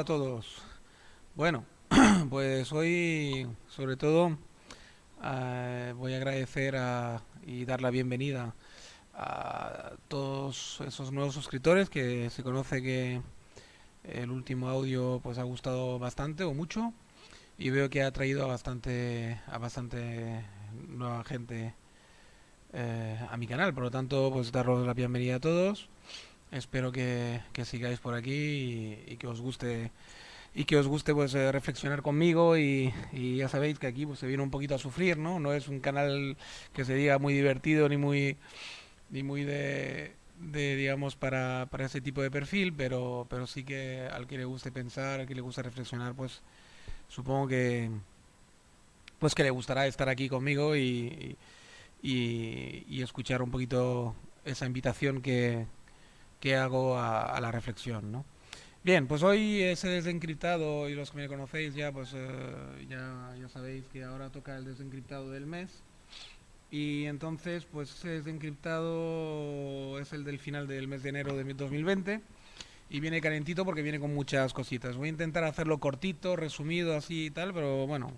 a todos. Bueno, pues hoy sobre todo voy a agradecer y dar la bienvenida a todos esos nuevos suscriptores que se conoce que el último audio pues ha gustado bastante o mucho y veo que ha traído a bastante nueva gente a mi canal. Por lo tanto, pues daros la bienvenida a todos. Espero que sigáis por aquí y que os guste pues reflexionar conmigo y ya sabéis que aquí pues se viene un poquito a sufrir, ¿no? No es un canal que se diga muy divertido ni muy digamos para ese tipo de perfil, pero sí que al que le guste pensar, al que le guste reflexionar, pues supongo que le gustará estar aquí conmigo y escuchar un poquito esa invitación que hago a la reflexión, ¿no? Bien, pues hoy ese desencriptado y los que me conocéis ya, pues ya sabéis que ahora toca el desencriptado del mes. Y entonces, pues ese desencriptado es el del final del mes de enero de 2020 y viene calentito porque viene con muchas cositas. Voy a intentar hacerlo cortito, resumido, así y tal, pero bueno,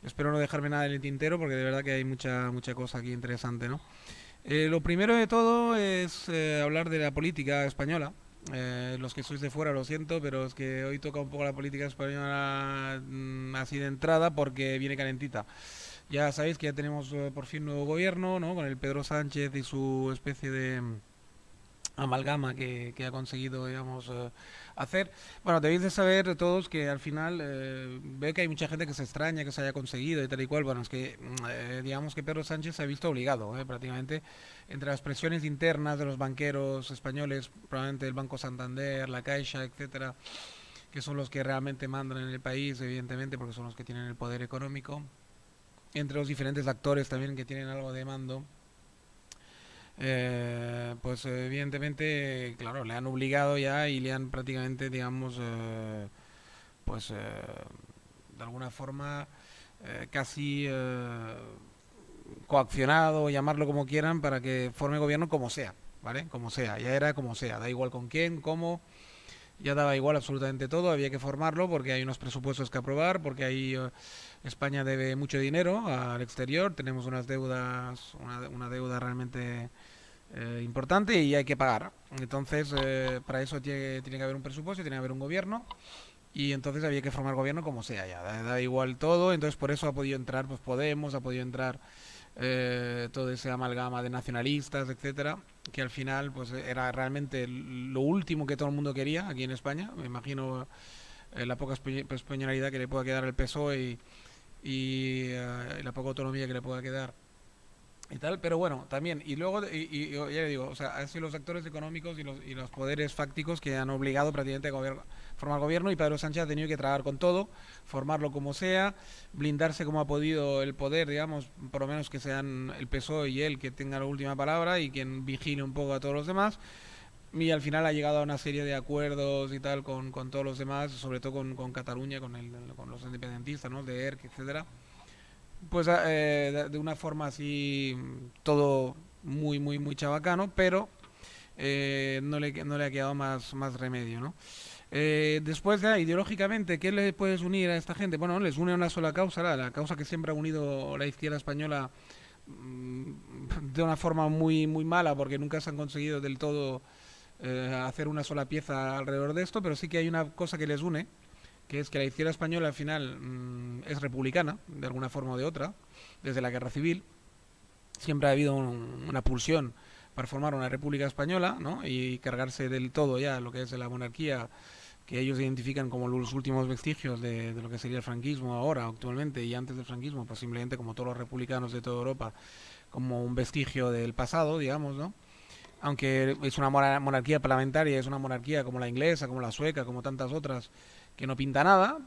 espero no dejarme nada en el tintero porque de verdad que hay mucha cosa aquí interesante, ¿no? Lo primero de todo es hablar de la política española. Los que sois de fuera lo siento, pero es que hoy toca un poco la política española así de entrada porque viene calentita. Ya sabéis que ya tenemos por fin nuevo gobierno, ¿no? Con el Pedro Sánchez y su especie de amalgama que ha conseguido, digamos, hacer. Bueno, debéis de saber todos que al final veo que hay mucha gente que se extraña que se haya conseguido y tal y cual. Bueno, es que digamos que Pedro Sánchez se ha visto obligado, prácticamente, entre las presiones internas de los banqueros españoles, probablemente el Banco Santander, la Caixa, etcétera, que son los que realmente mandan en el país, evidentemente, porque son los que tienen el poder económico, entre los diferentes actores también que tienen algo de mando. Pues evidentemente, claro, le han obligado ya y le han prácticamente, digamos, pues de alguna forma casi coaccionado, llamarlo como quieran, para que forme gobierno como sea, ¿vale? Como sea, ya era como sea, da igual con quién, cómo, ya daba igual absolutamente todo, había que formarlo porque hay unos presupuestos que aprobar, porque ahí España debe mucho dinero al exterior, tenemos unas deudas, una deuda realmente importante y hay que pagar. Entonces, para eso tiene que haber un presupuesto, tiene que haber un gobierno y entonces había que formar gobierno como sea, ya da igual todo. Entonces, por eso ha podido entrar pues Podemos, ha podido entrar todo ese amalgama de nacionalistas, etcétera, que al final pues era realmente lo último que todo el mundo quería aquí en España. Me imagino la poca españolidad que le pueda quedar al PSOE y la poca autonomía que le pueda quedar y tal, pero bueno, también, y luego, y ya le digo, o sea, han sido los actores económicos y los poderes fácticos que han obligado prácticamente a formar gobierno y Pedro Sánchez ha tenido que tragar con todo, formarlo como sea, blindarse como ha podido el poder, digamos, por lo menos que sean el PSOE y él que tenga la última palabra y quien vigile un poco a todos los demás. Y al final ha llegado a una serie de acuerdos y tal con todos los demás, sobre todo con Cataluña, con los independentistas, ¿no? De ERC, etcétera, pues de una forma así todo muy chabacano, pero no le ha quedado más remedio, ¿no? Después ya, ideológicamente, ¿qué le puedes unir a esta gente? Bueno, les une una sola causa, la causa que siempre ha unido la izquierda española mm, de una forma muy mala, porque nunca se han conseguido del todo hacer una sola pieza alrededor de esto, pero sí que hay una cosa que les une, que es que la izquierda española al final es republicana, de alguna forma o de otra, desde la guerra civil. Siempre ha habido una pulsión para formar una república española, ¿no? Y cargarse del todo ya lo que es la monarquía, que ellos identifican como los últimos vestigios de lo que sería el franquismo ahora, actualmente, y antes del franquismo, pues simplemente como todos los republicanos de toda Europa, como un vestigio del pasado, digamos, ¿no? Aunque es una monarquía parlamentaria, es una monarquía como la inglesa, como la sueca, como tantas otras, que no pinta nada,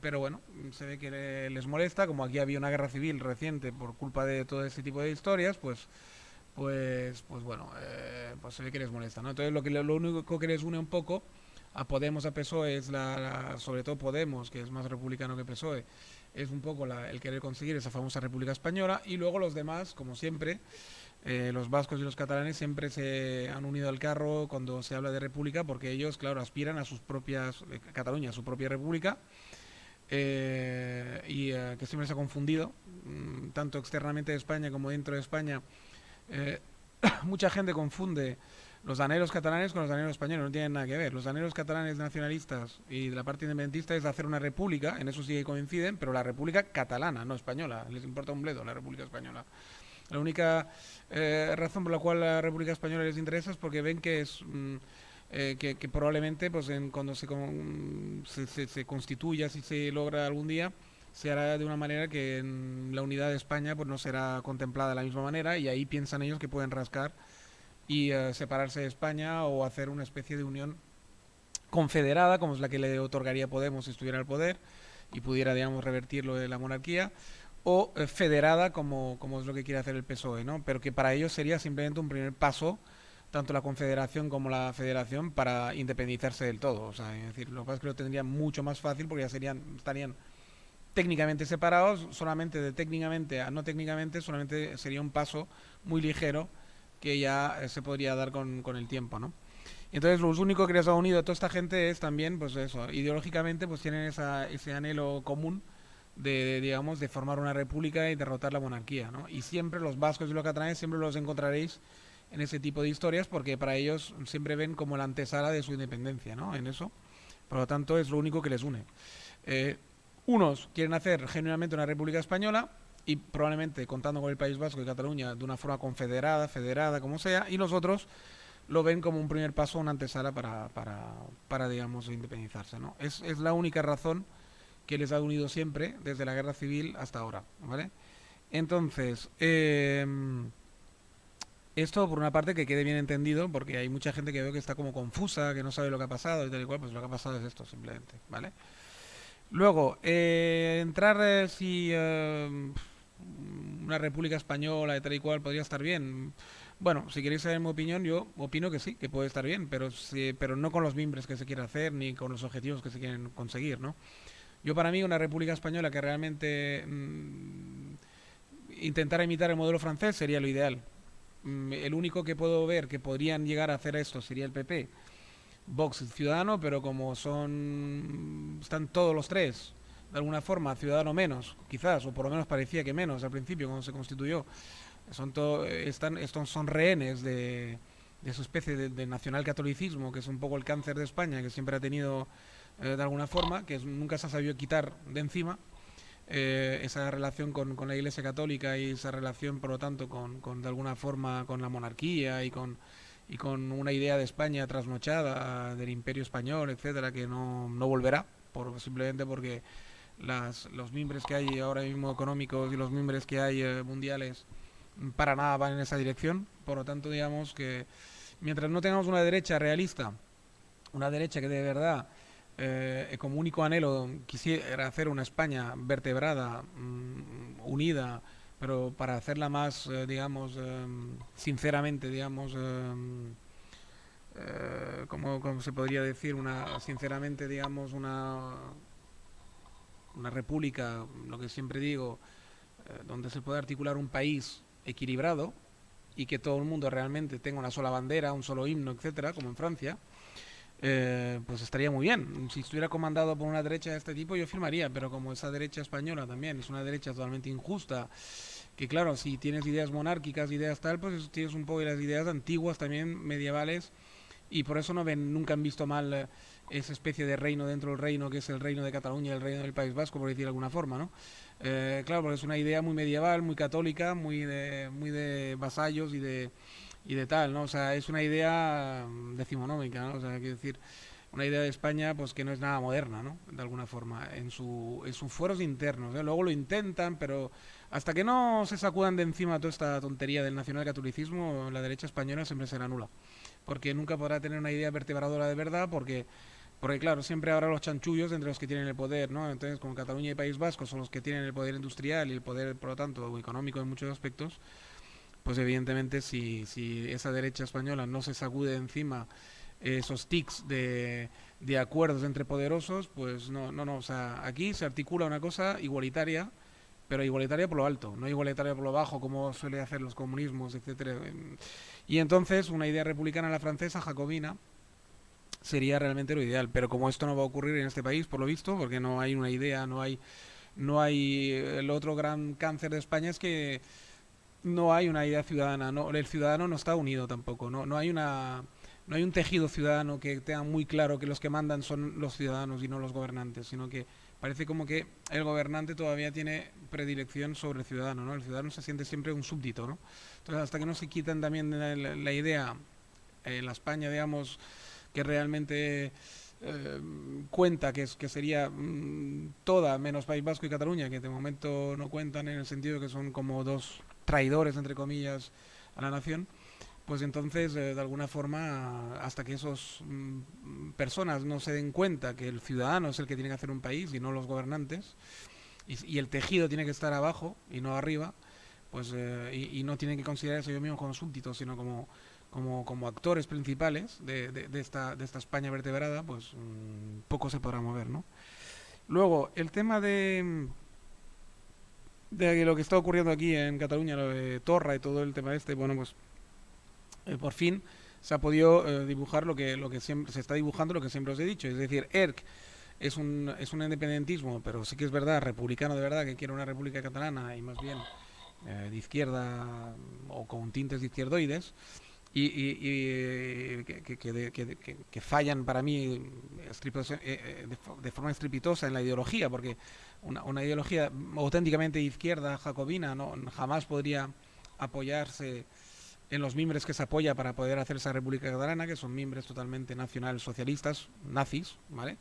pero bueno, se ve que les molesta, como aquí había una guerra civil reciente por culpa de todo ese tipo de historias, pues bueno, pues se ve que les molesta, ¿no? Entonces lo único que les une un poco a Podemos, a PSOE, es sobre todo Podemos, que es más republicano que PSOE, es un poco el querer conseguir esa famosa República Española, y luego los demás, como siempre, Los vascos y los catalanes siempre se han unido al carro cuando se habla de república, porque ellos, claro, aspiran a sus propias, Cataluña, a su propia república, que siempre se ha confundido, tanto externamente de España como dentro de España. eh, Mucha gente confunde los anhelos catalanes con los anhelos españoles, no tienen nada que ver. Los anhelos catalanes nacionalistas y de la parte independentista es hacer una república, en eso sí que coinciden, pero la república catalana, no española. Les importa un bledo la república española. La única razón por la cual la república española les interesa es porque ven que es... que probablemente pues cuando se constituya, si se logra algún día, se hará de una manera que en la unidad de España pues no será contemplada de la misma manera, y ahí piensan ellos que pueden rascar y separarse de España o hacer una especie de unión confederada, como es la que le otorgaría Podemos si estuviera al poder y pudiera, digamos, revertir lo de la monarquía, o federada, como es lo que quiere hacer el PSOE, ¿no? Pero que para ellos sería simplemente un primer paso, tanto la confederación como la federación, para independizarse del todo. O sea, es decir, lo que pasa es que lo tendrían mucho más fácil porque ya estarían técnicamente separados, solamente de técnicamente a no técnicamente, solamente sería un paso muy ligero que ya se podría dar con el tiempo, ¿no? Y entonces lo único que les ha unido a toda esta gente es también, pues eso, ideológicamente pues tienen ese anhelo común digamos, de formar una república y derrotar la monarquía, ¿no? Y siempre los vascos y los catalanes siempre los encontraréis en ese tipo de historias porque para ellos siempre ven como la antesala de su independencia, ¿no? En eso. Por lo tanto, es lo único que les une. Eh, Unos quieren hacer genuinamente una república española y probablemente contando con el País Vasco y Cataluña de una forma confederada, federada, como sea, y los otros lo ven como un primer paso, una antesala para digamos, independizarse, ¿no? Es la única razón que les ha unido siempre, desde la guerra civil hasta ahora, ¿vale? Entonces, esto por una parte que quede bien entendido, porque hay mucha gente que veo que está como confusa, que no sabe lo que ha pasado y tal y cual, pues lo que ha pasado es esto simplemente, ¿vale? Luego, entrar si una república española y tal y cual podría estar bien. Bueno, si queréis saber mi opinión, yo opino que sí, que puede estar bien, pero no con los mimbres que se quiere hacer ni con los objetivos que se quieren conseguir, ¿no? Yo para mí una república española que realmente intentara imitar el modelo francés sería lo ideal. El único que puedo ver que podrían llegar a hacer esto sería el PP, Vox y Ciudadano, pero como están todos los tres, de alguna forma, Ciudadano menos, quizás, o por lo menos parecía que menos al principio cuando se constituyó, estos son rehenes de su especie de nacionalcatolicismo, que es un poco el cáncer de España, que siempre ha tenido de alguna forma, que nunca se ha sabido quitar de encima, esa relación con la Iglesia Católica y esa relación, por lo tanto, de alguna forma con la monarquía y con una idea de España trasnochada, del imperio español, etcétera, que no volverá, simplemente porque los mimbres que hay ahora mismo económicos y los mimbres que hay mundiales para nada van en esa dirección. Por lo tanto, digamos que mientras no tengamos una derecha realista, una derecha que de verdad como único anhelo quisiera hacer una España vertebrada, unida, pero para hacerla más, digamos, sinceramente, digamos, como se podría decir, sinceramente, digamos, una república, lo que siempre digo, donde se puede articular un país equilibrado y que todo el mundo realmente tenga una sola bandera, un solo himno, etcétera, como en Francia, pues estaría muy bien. Si estuviera comandado por una derecha de este tipo, yo firmaría, pero como esa derecha española también es una derecha totalmente injusta, que claro, si tienes ideas monárquicas, ideas tal, pues tienes un poco de las ideas antiguas también, medievales, y por eso nunca han visto mal esa especie de reino dentro del reino, que es el reino de Cataluña y el reino del País Vasco, por decir de alguna forma, ¿no? Claro, porque es una idea muy medieval, muy católica, muy de vasallos y de tal, ¿no? O sea, es una idea decimonómica, ¿no? O sea, quiero decir, una idea de España pues que no es nada moderna, ¿no? De alguna forma, en sus fueros internos, ¿eh? Luego lo intentan, pero hasta que no se sacudan de encima toda esta tontería del nacionalcatolicismo, la derecha española siempre será nula, porque nunca podrá tener una idea vertebradora de verdad, porque claro, siempre habrá los chanchullos entre los que tienen el poder, ¿no? Entonces, como Cataluña y País Vasco son los que tienen el poder industrial y el poder, por lo tanto, económico en muchos aspectos, pues evidentemente si esa derecha española no se sacude de encima esos tics de acuerdos entre poderosos, pues no, o sea, aquí se articula una cosa igualitaria pero igualitaria por lo alto, no igualitaria por lo bajo como suele hacer los comunismos, etcétera. Y entonces una idea republicana a la francesa, jacobina, sería realmente lo ideal, pero como esto no va a ocurrir en este país, por lo visto, porque no hay una idea, no hay el otro gran cáncer de España es que no hay una idea ciudadana, no, el ciudadano no está unido tampoco, no hay un tejido ciudadano que tenga muy claro que los que mandan son los ciudadanos y no los gobernantes, sino que parece como que el gobernante todavía tiene predilección sobre el ciudadano, ¿no? El ciudadano se siente siempre un súbdito, ¿no? Entonces, hasta que no se quitan también la idea en la España, digamos, que realmente cuenta, que sería toda, menos País Vasco y Cataluña, que de momento no cuentan en el sentido que son como dos traidores, entre comillas, a la nación, pues entonces, de alguna forma, hasta que esas personas no se den cuenta que el ciudadano es el que tiene que hacer un país y no los gobernantes, y el tejido tiene que estar abajo y no arriba, pues y no tienen que considerarse ellos mismos como súbditos, sino como actores principales de esta España vertebrada, pues poco se podrá mover, ¿no? Luego, el tema de lo que está ocurriendo aquí en Cataluña, lo de Torra y todo el tema este, bueno, pues por fin se ha podido dibujar lo que siempre se está dibujando, lo que siempre os he dicho, es decir, ERC es un independentismo, pero sí que es verdad, republicano de verdad, que quiere una república catalana y más bien de izquierda o con tintes de izquierdoides, y que fallan para mí de forma estrepitosa en la ideología, porque una ideología auténticamente de izquierda jacobina no jamás podría apoyarse en los mimbres que se apoya para poder hacer esa República Catalana, que son mimbres totalmente nacionalsocialistas, nazis, ¿vale?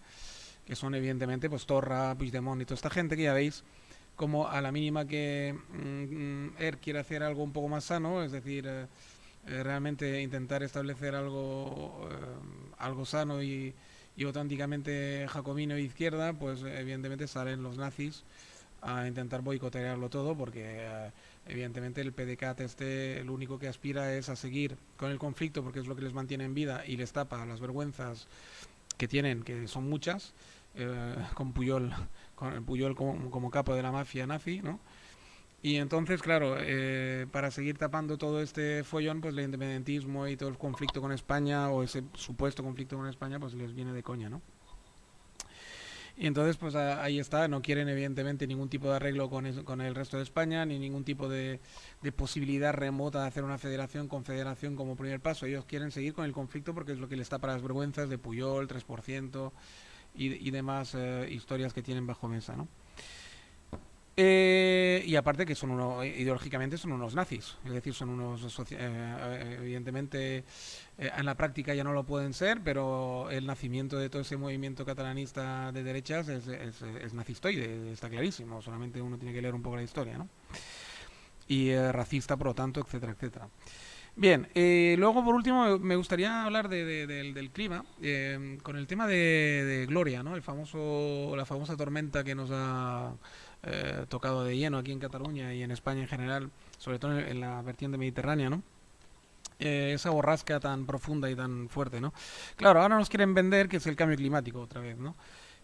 Que son evidentemente pues Torra, Puigdemont y toda esta gente que ya veis como a la mínima que él quiere hacer algo un poco más sano, es decir, realmente intentar establecer algo sano y auténticamente jacobino e izquierda, pues evidentemente salen los nazis a intentar boicotearlo todo porque evidentemente el PDCAT el único que aspira es a seguir con el conflicto porque es lo que les mantiene en vida y les tapa las vergüenzas que tienen, que son muchas, con Puyol como capo de la mafia nazi, ¿no? Y entonces, claro, para seguir tapando todo este follón, pues el independentismo y todo el conflicto con España, o ese supuesto conflicto con España, pues les viene de coña, ¿no? Y entonces, pues ahí está, no quieren evidentemente ningún tipo de arreglo con el resto de España, ni ningún tipo de posibilidad remota de hacer una confederación como primer paso. Ellos quieren seguir con el conflicto porque es lo que les tapa las vergüenzas de Puyol, 3% y demás historias que tienen bajo mesa, ¿no? Y aparte que ideológicamente son unos nazis, es decir, son evidentemente en la práctica ya no lo pueden ser, pero el nacimiento de todo ese movimiento catalanista de derechas es nazistoide, está clarísimo, solamente uno tiene que leer un poco la historia, ¿no? Y racista, por lo tanto, etcétera, etcétera. Bien, luego por último me gustaría hablar del clima, con el tema de Gloria, ¿no? La famosa tormenta que nos ha tocado de lleno aquí en Cataluña y en España en general, sobre todo en la vertiente mediterránea, ¿no? Esa borrasca tan profunda y tan fuerte, ¿no? Claro, ahora nos quieren vender que es el cambio climático otra vez, ¿no?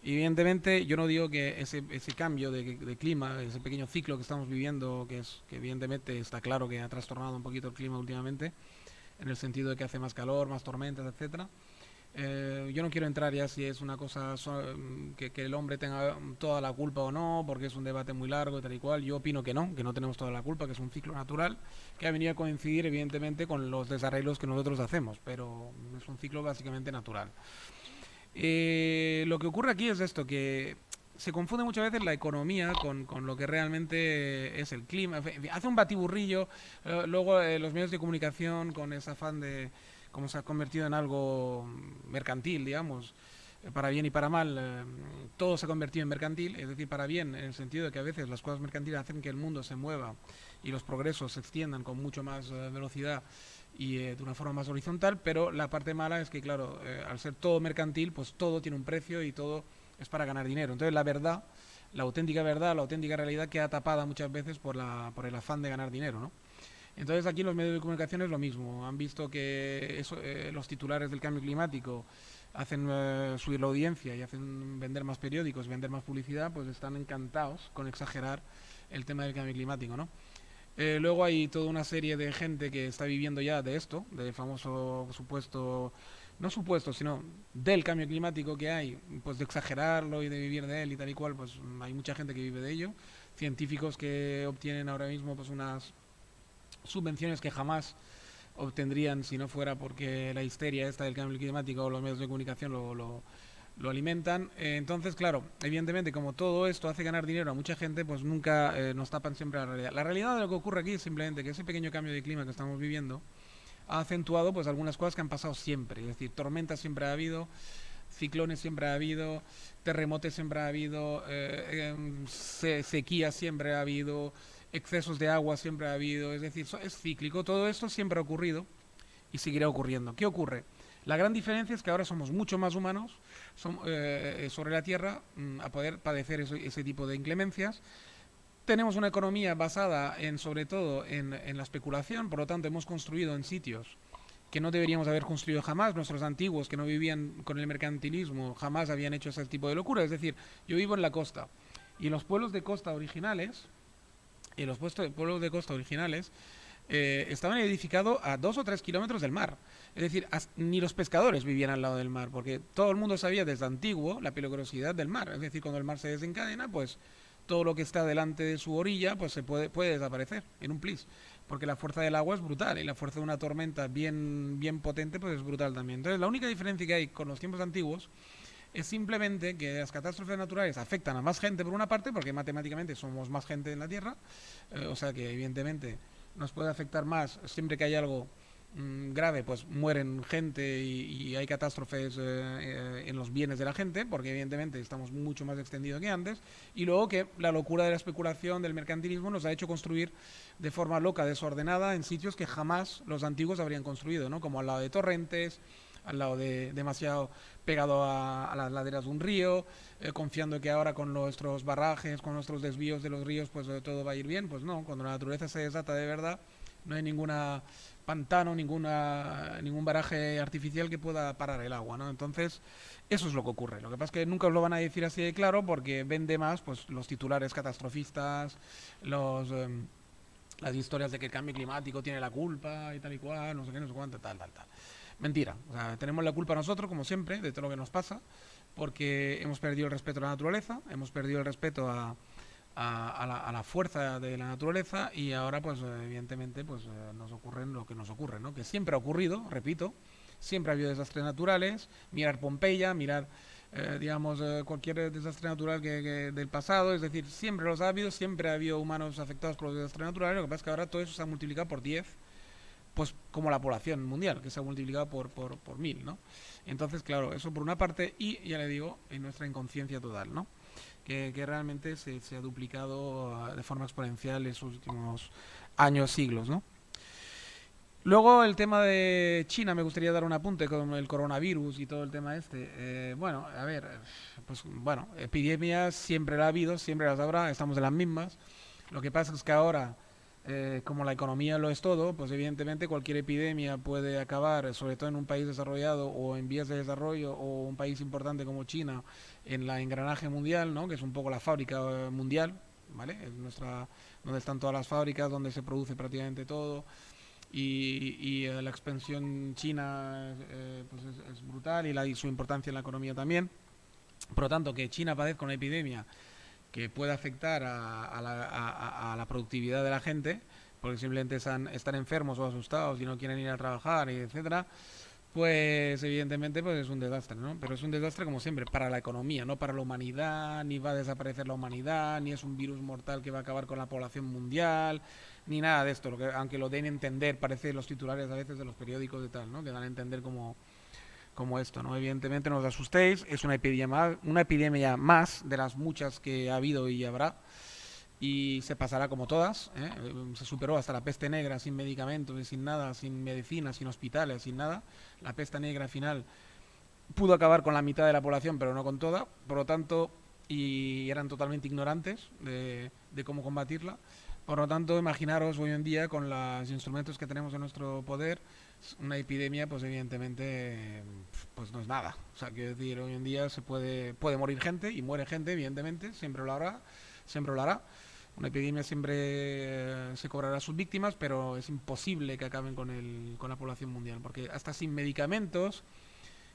Y evidentemente yo no digo que ese cambio de clima, ese pequeño ciclo que estamos viviendo, que evidentemente está claro que ha trastornado un poquito el clima últimamente, en el sentido de que hace más calor, más tormentas, etcétera. Yo no quiero entrar ya si es una cosa que el hombre tenga toda la culpa o no, porque es un debate muy largo y tal y cual. Yo opino que no tenemos toda la culpa, que es un ciclo natural que ha venido a coincidir evidentemente con los desarreglos que nosotros hacemos, pero es un ciclo básicamente natural. Lo que ocurre aquí es esto, que se confunde muchas veces la economía con lo que realmente es el clima. Hace un batiburrillo, luego los medios de comunicación con ese afán de cómo se ha convertido en algo mercantil, digamos, para bien y para mal, todo se ha convertido en mercantil, es decir, para bien, en el sentido de que a veces las cosas mercantiles hacen que el mundo se mueva y los progresos se extiendan con mucho más velocidad y de una forma más horizontal, pero la parte mala es que, claro, al ser todo mercantil, pues todo tiene un precio y todo es para ganar dinero. Entonces la verdad, la auténtica verdad, la auténtica realidad queda tapada muchas veces por el afán de ganar dinero, ¿no? Entonces aquí los medios de comunicación es lo mismo. Han visto que los titulares del cambio climático hacen subir la audiencia y hacen vender más periódicos, vender más publicidad, pues están encantados con exagerar el tema del cambio climático, ¿no? Luego hay toda una serie de gente que está viviendo ya de esto, del famoso supuesto, no supuesto, sino del cambio climático que hay, pues de exagerarlo y de vivir de él y tal y cual, pues hay mucha gente que vive de ello. Científicos que obtienen ahora mismo pues unas subvenciones que jamás obtendrían si no fuera porque la histeria esta del cambio climático o los medios de comunicación lo alimentan. Entonces, claro, evidentemente, como todo esto hace ganar dinero a mucha gente, pues nunca nos tapan siempre la realidad. La realidad de lo que ocurre aquí es simplemente que ese pequeño cambio de clima que estamos viviendo ha acentuado pues algunas cosas que han pasado siempre. Es decir, tormentas siempre ha habido, ciclones siempre ha habido, terremotos siempre ha habido, sequía siempre ha habido, excesos de agua siempre ha habido. Es decir, es cíclico. Todo esto siempre ha ocurrido y seguirá ocurriendo. ¿Qué ocurre? La gran diferencia es que ahora somos mucho más humanos sobre la Tierra a poder padecer ese tipo de inclemencias. Tenemos una economía basada en, sobre todo en la especulación, por lo tanto hemos construido en sitios que no deberíamos haber construido jamás. Nuestros antiguos que no vivían con el mercantilismo jamás habían hecho ese tipo de locura. Es decir, yo vivo en la costa y en los pueblos de costa originales, pueblos de costa originales estaban edificados a 2 o 3 kilómetros del mar. Es decir, ni los pescadores vivían al lado del mar, porque todo el mundo sabía desde antiguo la peligrosidad del mar. Es decir, cuando el mar se desencadena, pues todo lo que está delante de su orilla pues puede desaparecer en un plis, porque la fuerza del agua es brutal y la fuerza de una tormenta bien potente pues es brutal también. Entonces la única diferencia que hay con los tiempos antiguos es simplemente que las catástrofes naturales afectan a más gente por una parte, porque matemáticamente somos más gente en la Tierra, o sea que evidentemente nos puede afectar más siempre que hay algo grave, pues mueren gente y hay catástrofes en los bienes de la gente, porque evidentemente estamos mucho más extendidos que antes, y luego que la locura de la especulación, del mercantilismo, nos ha hecho construir de forma loca, desordenada, en sitios que jamás los antiguos habrían construido, ¿no? Como al lado de torrentes, al lado de demasiado pegado a las laderas de un río, confiando que ahora con nuestros barrajes, con nuestros desvíos de los ríos, pues todo va a ir bien. Pues no, cuando la naturaleza se desata de verdad, no hay ninguna pantano, ningún baraje artificial que pueda parar el agua, ¿no? Entonces, eso es lo que ocurre. Lo que pasa es que nunca os lo van a decir así de claro porque vende más pues los titulares catastrofistas, los las historias de que el cambio climático tiene la culpa y tal y cual, no sé qué, no sé cuánto, tal, tal, tal. Mentira. O sea, tenemos la culpa nosotros, como siempre, de todo lo que nos pasa, porque hemos perdido el respeto a la naturaleza, hemos perdido el respeto a la fuerza de la naturaleza y ahora, pues, evidentemente, pues nos ocurre lo que nos ocurre, ¿no? Que siempre ha ocurrido, repito, siempre ha habido desastres naturales. Mirar Pompeya, mirar, digamos, cualquier desastre natural del pasado, es decir, siempre los ha habido, siempre ha habido humanos afectados por los desastres naturales. Lo que pasa es que ahora todo eso se ha multiplicado por 10, pues como la población mundial, que se ha multiplicado por 1000, ¿no? Entonces, claro, eso por una parte, y ya le digo, en nuestra inconsciencia total, ¿no? Que realmente se ha duplicado de forma exponencial en sus últimos años, siglos, ¿no? Luego el tema de China, me gustaría dar un apunte con el coronavirus y todo el tema este. Bueno, a ver, pues bueno, epidemias siempre la ha habido, siempre las habrá, estamos en las mismas. Lo que pasa es que ahora, como la economía lo es todo, pues evidentemente cualquier epidemia puede acabar, sobre todo en un país desarrollado o en vías de desarrollo o un país importante como China, en la engranaje mundial, ¿no? Que es un poco la fábrica mundial, ¿vale? Es donde están todas las fábricas, donde se produce prácticamente todo y la expansión china pues es brutal y su importancia en la economía también. Por lo tanto, que China padezca una epidemia que pueda afectar a la productividad de la gente, porque simplemente están enfermos o asustados y no quieren ir a trabajar, y etcétera, pues evidentemente pues es un desastre, ¿no? Pero es un desastre como siempre, para la economía, no para la humanidad, ni va a desaparecer la humanidad, ni es un virus mortal que va a acabar con la población mundial, ni nada de esto, aunque lo den a entender, parece los titulares a veces de los periódicos y tal, ¿no? Que dan a entender como esto, ¿no? Evidentemente no os asustéis, es una epidemia más de las muchas que ha habido y habrá, y se pasará como todas, ¿eh? Se superó hasta la peste negra sin medicamentos y sin nada, sin medicina, sin hospitales, sin nada. La peste negra al final pudo acabar con la mitad de la población, pero no con toda, por lo tanto, y eran totalmente ignorantes de cómo combatirla. Por lo tanto, imaginaros hoy en día con los instrumentos que tenemos en nuestro poder, una epidemia, pues evidentemente, pues no es nada. O sea, quiero decir, hoy en día puede morir gente y muere gente, evidentemente, siempre lo habrá, siempre lo hará. Una epidemia siempre se cobrará a sus víctimas, pero es imposible que acaben con la población mundial, porque hasta sin medicamentos,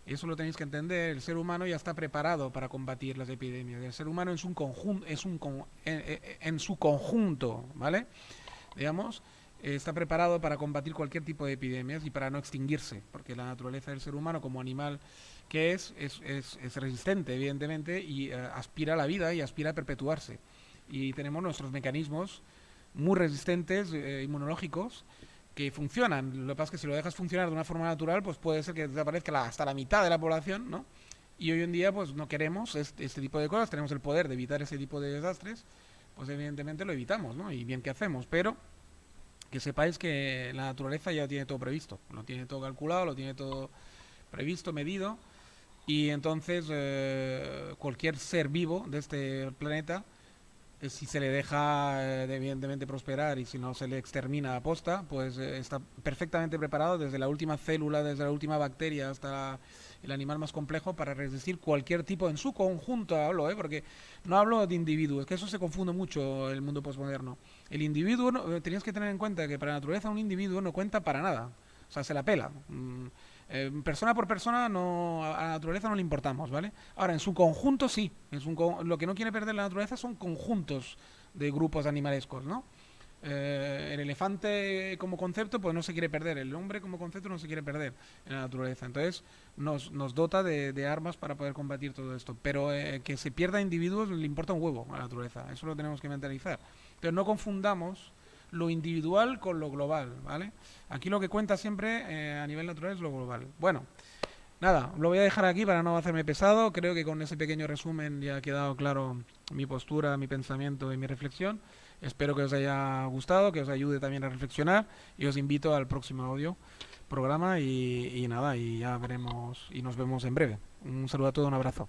eso lo tenéis que entender, el ser humano ya está preparado para combatir las epidemias. El ser humano es un conjunto, en su conjunto, ¿vale? Digamos, está preparado para combatir cualquier tipo de epidemias y para no extinguirse, porque la naturaleza del ser humano como animal que es resistente, evidentemente, y aspira a la vida y aspira a perpetuarse. Y tenemos nuestros mecanismos muy resistentes, inmunológicos, que funcionan. Lo que pasa es que si lo dejas funcionar de una forma natural, pues puede ser que desaparezca hasta la mitad de la población, ¿no? Y hoy en día, pues no queremos este tipo de cosas, tenemos el poder de evitar ese tipo de desastres, pues evidentemente lo evitamos, ¿no? Y bien que hacemos, pero que sepáis que la naturaleza ya tiene todo previsto, lo tiene todo calculado, lo tiene todo previsto, medido, y entonces cualquier ser vivo de este planeta, si se le deja evidentemente prosperar y si no se le extermina a posta, pues está perfectamente preparado desde la última célula, desde la última bacteria hasta el animal más complejo para resistir cualquier tipo, en su conjunto hablo, porque no hablo de individuos, que eso se confunde mucho en el mundo postmoderno. El individuo, tenías que tener en cuenta que para la naturaleza un individuo no cuenta para nada, o sea, se la pela. Persona por persona no, a la naturaleza no le importamos, ¿vale? Ahora, en su conjunto sí. Lo que no quiere perder la naturaleza son conjuntos de grupos animalescos, ¿no? El elefante como concepto pues no se quiere perder, el hombre como concepto no se quiere perder en la naturaleza. Entonces nos dota de armas para poder combatir todo esto. Pero que se pierda individuos le importa un huevo a la naturaleza, eso lo tenemos que mentalizar. Pero no confundamos lo individual con lo global, ¿vale? Aquí lo que cuenta siempre a nivel natural es lo global. Bueno, nada, lo voy a dejar aquí para no hacerme pesado. Creo que con ese pequeño resumen ya ha quedado claro mi postura, mi pensamiento y mi reflexión. Espero que os haya gustado, que os ayude también a reflexionar y os invito al próximo audio programa y nada, y ya veremos y nos vemos en breve. Un saludo a todos, un abrazo.